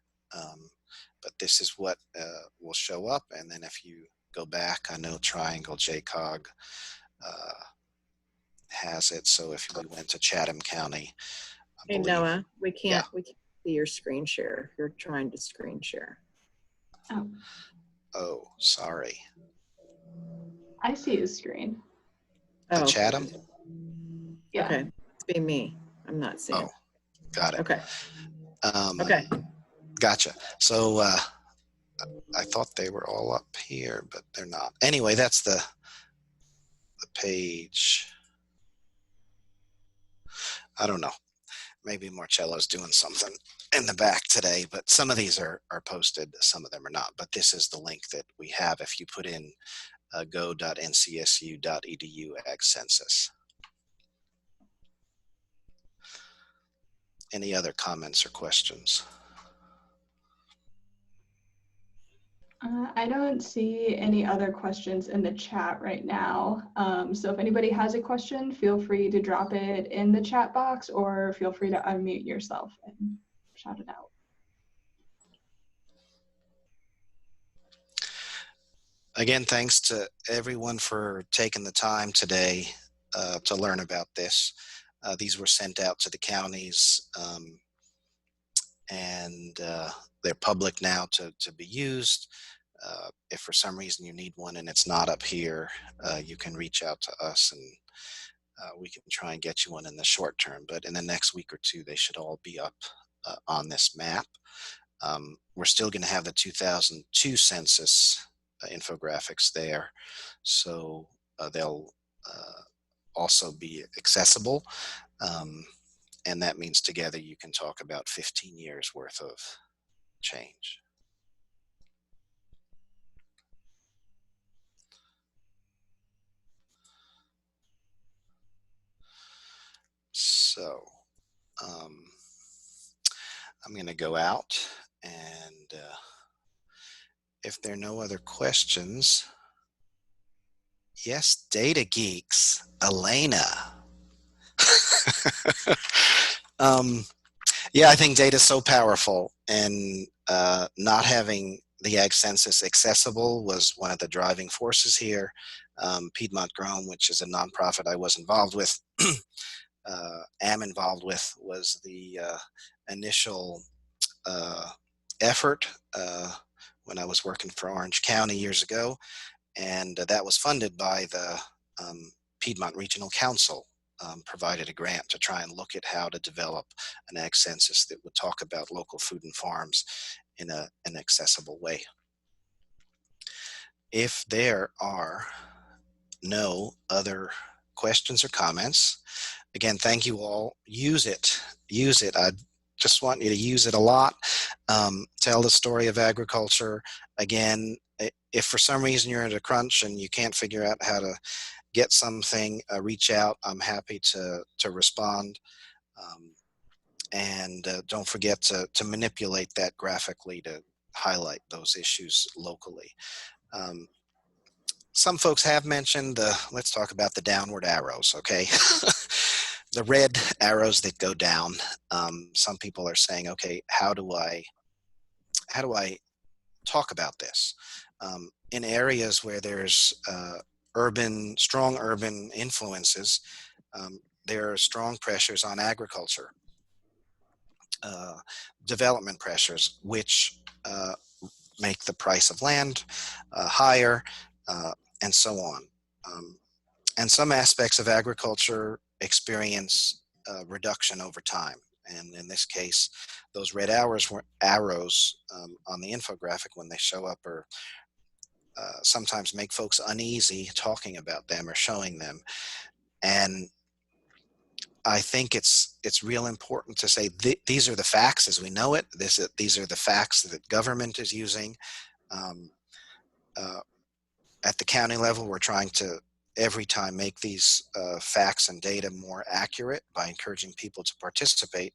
but this is what will show up. And then if you go back, I know Triangle JCOG has it. So if we went to Chatham County, I Hey, believe, Noah, we yeah. can't see your screen share. You're trying to screen share. Oh, Oh, sorry. I see his screen. The Oh, Chatham? Yeah. okay. It's be me. I'm not seeing. Oh, got it. Okay. Okay. Gotcha. So I thought they were all up here, but they're not. Anyway, that's the page. I don't know. Maybe Marcello's doing something in the back today, but some of these are posted, some of them are not. But this is the link that we have if you put in go.ncsu.edu Ag Census. Any other comments or questions? I don't see any other questions in the chat right now. So if anybody has a question, feel free to drop it in the chat box or feel free to unmute yourself and shout it out. Again, thanks to everyone for taking the time today to learn about this. These were sent out to the counties and they're public now to be used. If for some reason you need one and it's not up here, you can reach out to us and we can try and get you one in the short term. But in the next week or two, they should all be up on this map. We're still going to have the 2002 census infographics there. So they'll also be accessible. And that means together you can talk about 15 years worth of change. So I'm going to go out and if there are no other questions, yes, data geeks, Elena. Yeah, I think data is so powerful, and not having the Ag Census accessible was one of the driving forces here. Piedmont Grown, which is a nonprofit I was involved with, am involved with, was the initial effort when I was working for Orange County years ago, and that was funded by the Piedmont Regional Council. Provided a grant to try and look at how to develop an ag census that would talk about local food and farms in an accessible way. If there are no other questions or comments, again, thank you all. Use it. Use it. I just want you to use it a lot. Tell the story of agriculture. Again, if for some reason you're at a crunch and you can't figure out how to get something, reach out. I'm happy to respond. And don't forget to manipulate that graphically to highlight those issues locally. Some folks have mentioned let's talk about the downward arrows, okay? The red arrows that go down. Some people are saying, okay, how do I talk about this? In areas where there's strong urban influences, there are strong pressures on agriculture, development pressures, which make the price of land higher, and so on. And some aspects of agriculture experience reduction over time. And in this case, those red arrows on the infographic when they show up are sometimes make folks uneasy talking about them or showing them. And I think it's real important to say these are the facts as we know it. These are the facts that government is using. At the county level, we're trying to every time make these facts and data more accurate by encouraging people to participate,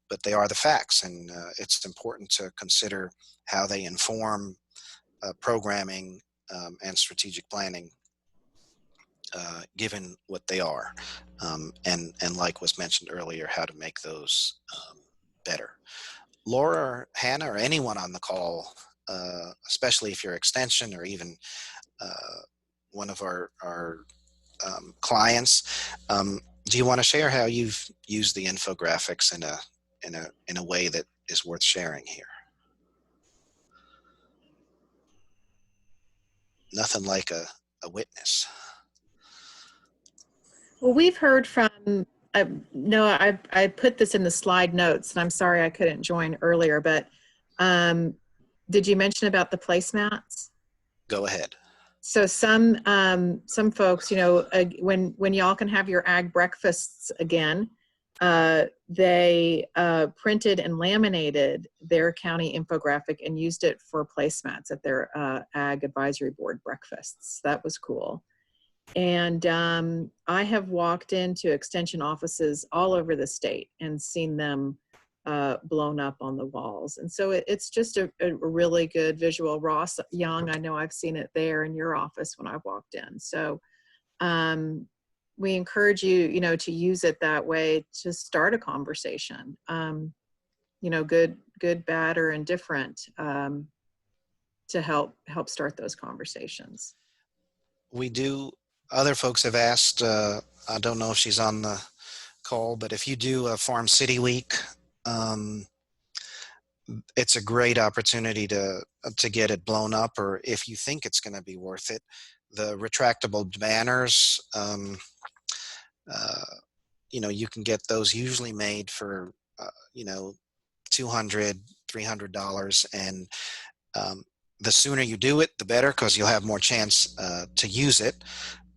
but they are the facts, and it's important to consider how they inform programming and strategic planning given what they are, and like was mentioned earlier, how to make those better. Laura, or Hannah, or anyone on the call, especially if you're extension or even one of our clients. Do you want to share how you've used the infographics in a way that is worth sharing here? Nothing like a witness. Well, we've heard from, no, I put this in the slide notes, and I'm sorry I couldn't join earlier, but did you mention about the placemats? Go ahead. So some folks, you know, when y'all can have your ag breakfasts again, they printed and laminated their county infographic and used it for placemats at their ag advisory board breakfasts. That was cool. And I have walked into extension offices all over the state and seen them blown up on the walls. And so it's just a really good visual. Ross Young, I know I've seen it there in your office when I walked in. So we encourage you, you know, to use it that way to start a conversation, you know, good, bad, or indifferent, to help start those conversations. We do. Other folks have asked, I don't know if she's on the call, but if you do a Farm City Week, it's a great opportunity to get it blown up, or if you think it's going to be worth it, the retractable banners, you know, you can get those usually made for, you know, $200, $300, and the sooner you do it, the better, because you'll have more chance to use it.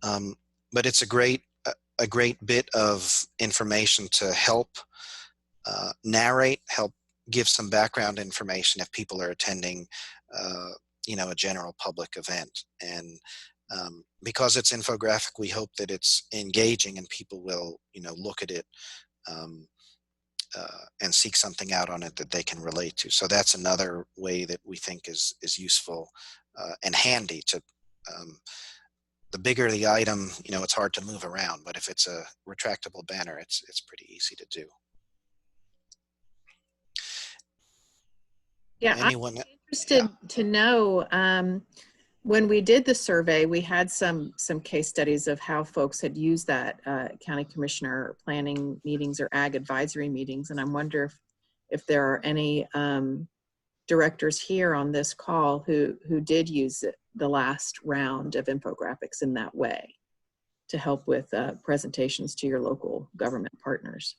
But it's a great bit of information to help narrate, help give some background information if people are attending, you know, a general public event. And because it's infographic, we hope that it's engaging and people will, you know, look at it and seek something out on it that they can relate to. So that's another way that we think is useful and handy to. The bigger the item, you know, it's hard to move around, but if it's a retractable banner, it's pretty easy to do. Yeah, Anyone? I'm interested to know, when we did the survey, we had some case studies of how folks had used that county commissioner planning meetings or ag advisory meetings, and I wonder if there are any directors here on this call who did use it, the last round of infographics in that way to help with presentations to your local government partners.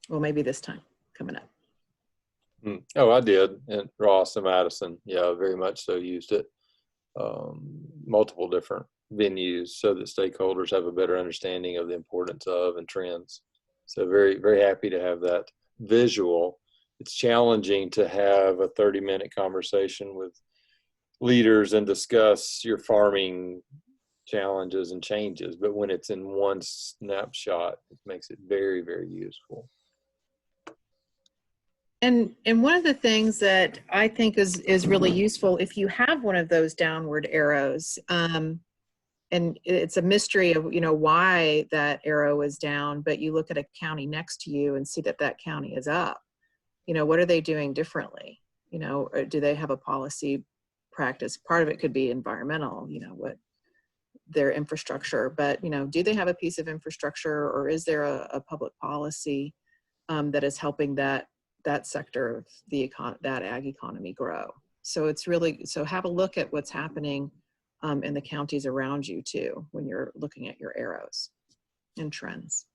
Well, maybe this time coming up. Oh, I did. And Ross and Madison, yeah, very much so used it. Multiple different venues so that stakeholders have a better understanding of the importance of and trends. So very, very happy to have that visual. It's challenging to have a 30-minute conversation with leaders and discuss your farming challenges and changes, but when it's in one snapshot, it makes it very, very useful. And one of the things that I think is really useful, if you have one of those downward arrows, and it's a mystery of, you know, why that arrow is down, but you look at a county next to you and see that that county is up. You know, what are they doing differently? You know, or do they have a policy practice? Part of it could be environmental, you know, what their infrastructure, but, you know, do they have a piece of infrastructure, or is there a public policy that is helping that sector of the that ag economy grow? So it's really, so have a look at what's happening in the counties around you too, when you're looking at your arrows and trends.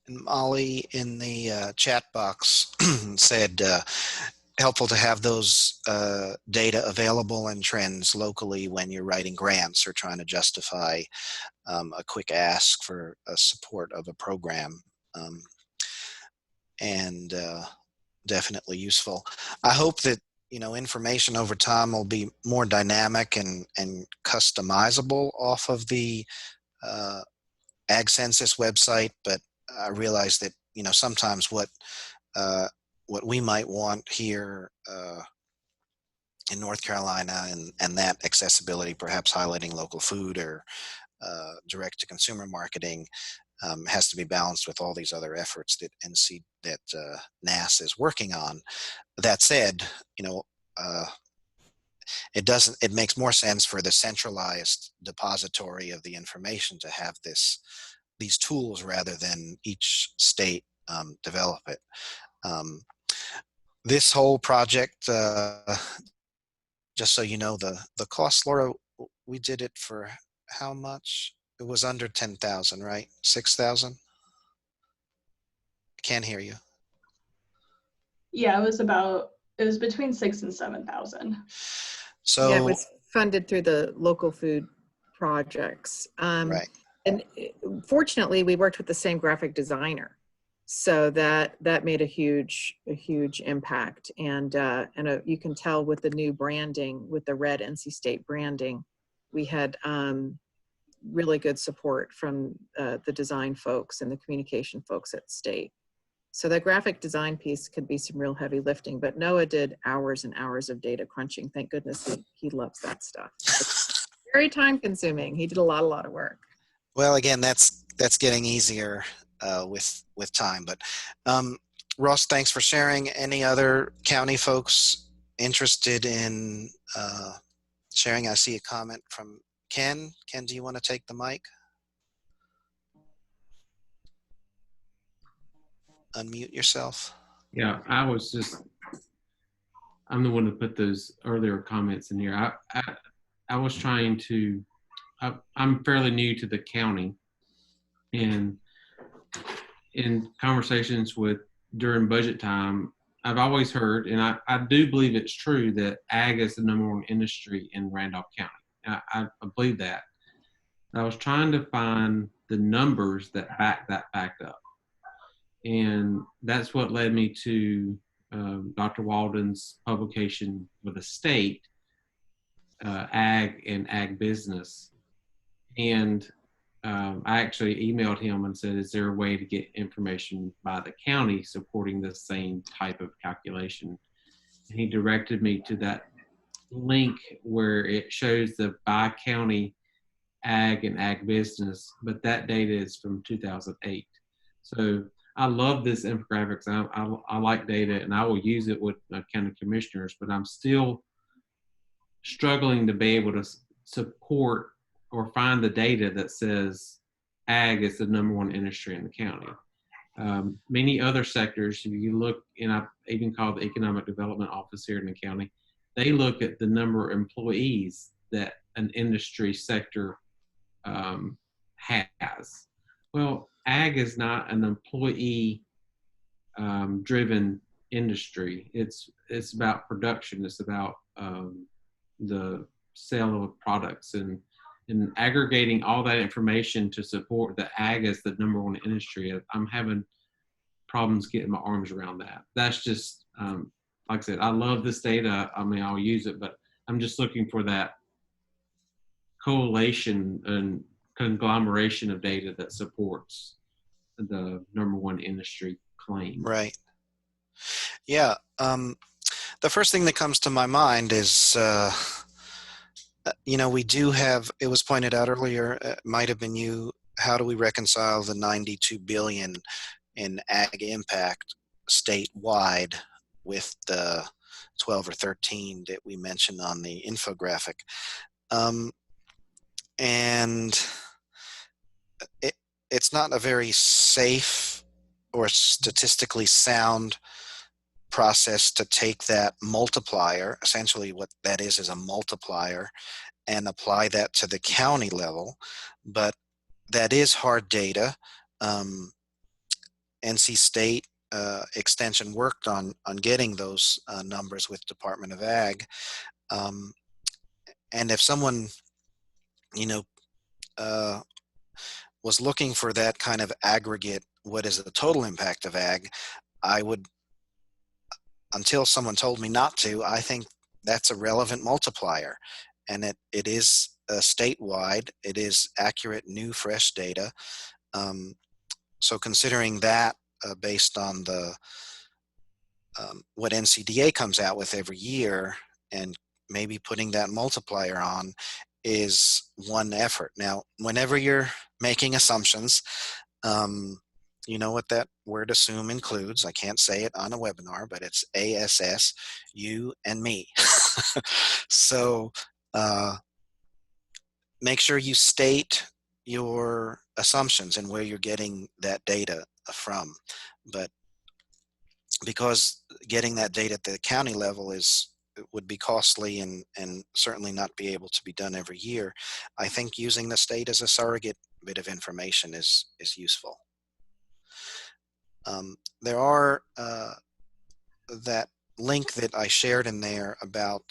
And Molly in the chat box said, helpful to have those data available and trends locally when you're writing grants or trying to justify a quick ask for a support of a program. And definitely useful. I hope that, you know, information over time will be more dynamic and customizable off of the Ag Census website, but I realize that, you know, sometimes what we might want here in North Carolina and that accessibility, perhaps highlighting local food or direct to consumer marketing, has to be balanced with all these other efforts that NAS is working on. That said, you know, it makes more sense for the centralized depository of the information to have these tools rather than each state develop it. This whole project, just so you know, the cost, Laura, we did it for how much? It was under 10,000, right? 6,000? Can't hear you. Yeah, it was between 6,000 and 7,000. So Yeah, it was funded through the local food projects. right. And fortunately, we worked with the same graphic designer, so that made a huge impact. And you can tell with the new branding, with the red NC State branding, we had really good support from the design folks and the communication folks at state. So that graphic design piece could be some real heavy lifting, but Noah did hours and hours of data crunching. Thank goodness he loves that stuff. It's very time consuming. He did a lot of work. Well, again, that's getting easier with time. But Ross, thanks for sharing. Any other county folks interested in sharing? I see a comment from Ken. Ken, do you want to take the mic? Unmute yourself. Yeah, I'm the one who put those earlier comments in here. I was trying to, I'm fairly new to the county, and in conversations during budget time, I've always heard, and I do believe it's true, that ag is the #1 industry in Randolph County. I believe that. I was trying to find the numbers that back that fact up. And that's what led me to Dr. Walden's publication for the state, Ag and Ag Business. And I actually emailed him and said, is there a way to get information by the county supporting the same type of calculation? And he directed me to that link where it shows the by county ag and ag business, but that data is from 2008. So I love this infographics. I like data, and I will use it with county commissioners, but I'm still struggling to be able to support or find the data that says ag is the #1 industry in the county. Many other sectors, if you look, and I even called the Economic Development Office here in the county, they look at the number of employees that an industry sector has. Well, ag is not an employee driven industry. It's about production. It's about the sale of products, and aggregating all that information to support the ag as the #1 industry. I'm having problems getting my arms around that. That's just, like I said, I love this data. I mean, I'll use it, but I'm just looking for that correlation and conglomeration of data that supports the #1 industry claim. Right. Yeah. The first thing that comes to my mind is, you know, we do have, it was pointed out earlier, it might have been you, how do we reconcile the 92 billion in ag impact statewide with the 12 or 13 that we mentioned on the infographic? And it's not a very safe or statistically sound process to take that multiplier, essentially what that is a multiplier, and apply that to the county level. But that is hard data. NC State Extension worked on getting those numbers with Department of Ag. And if someone, you know, was looking for that kind of aggregate, what is the total impact of ag, I would, until someone told me not to, I think that's a relevant multiplier. And it is statewide, it is accurate, new, fresh data. So considering that based on the what NCDA comes out with every year, and maybe putting that multiplier on is one effort. Now, whenever you're making assumptions, You know what that word assume includes. I can't say it on a webinar, but it's ASS, you and me. So make sure you state your assumptions and where you're getting that data from. But because getting that data at the county level would be costly and certainly not be able to be done every year, I think using the state as a surrogate bit of information is useful. There are that link that I shared in there about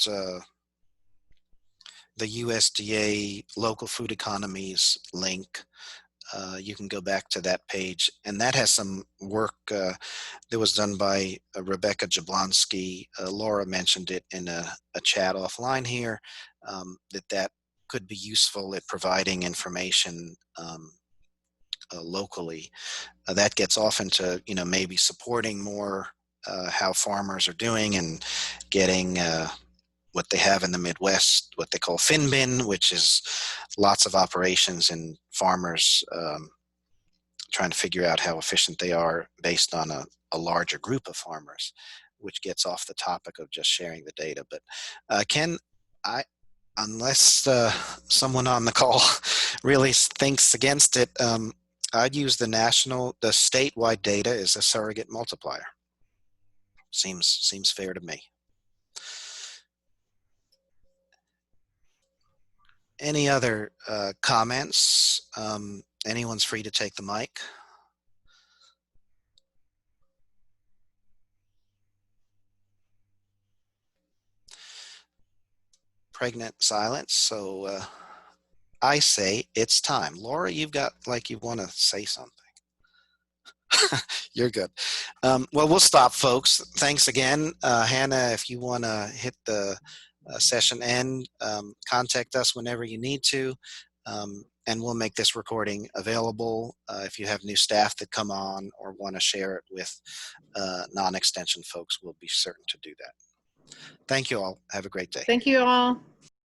the USDA local food economies link. You can go back to that page, and that has some work that was done by Rebecca Jablonski. Laura mentioned it in a chat offline here, that could be useful at providing information locally. That gets off into, maybe supporting more how farmers are doing and getting what they have in the Midwest, what they call FinBin, which is lots of operations and farmers trying to figure out how efficient they are based on a larger group of farmers, which gets off the topic of just sharing the data. But Ken, unless someone on the call really thinks against it, I'd use the statewide data as a surrogate multiplier. Seems fair to me. Any other comments? Anyone's free to take the mic. Pregnant silence. So I say it's time. Laura, you've got like you want to say something. You're good. Well, we'll stop, folks. Thanks again. Hannah, if you want to hit the session end, contact us whenever you need to, and we'll make this recording available. If you have new staff that come on or want to share it with non-extension folks, we'll be certain to do that. Thank you all. Have a great day. Thank you all.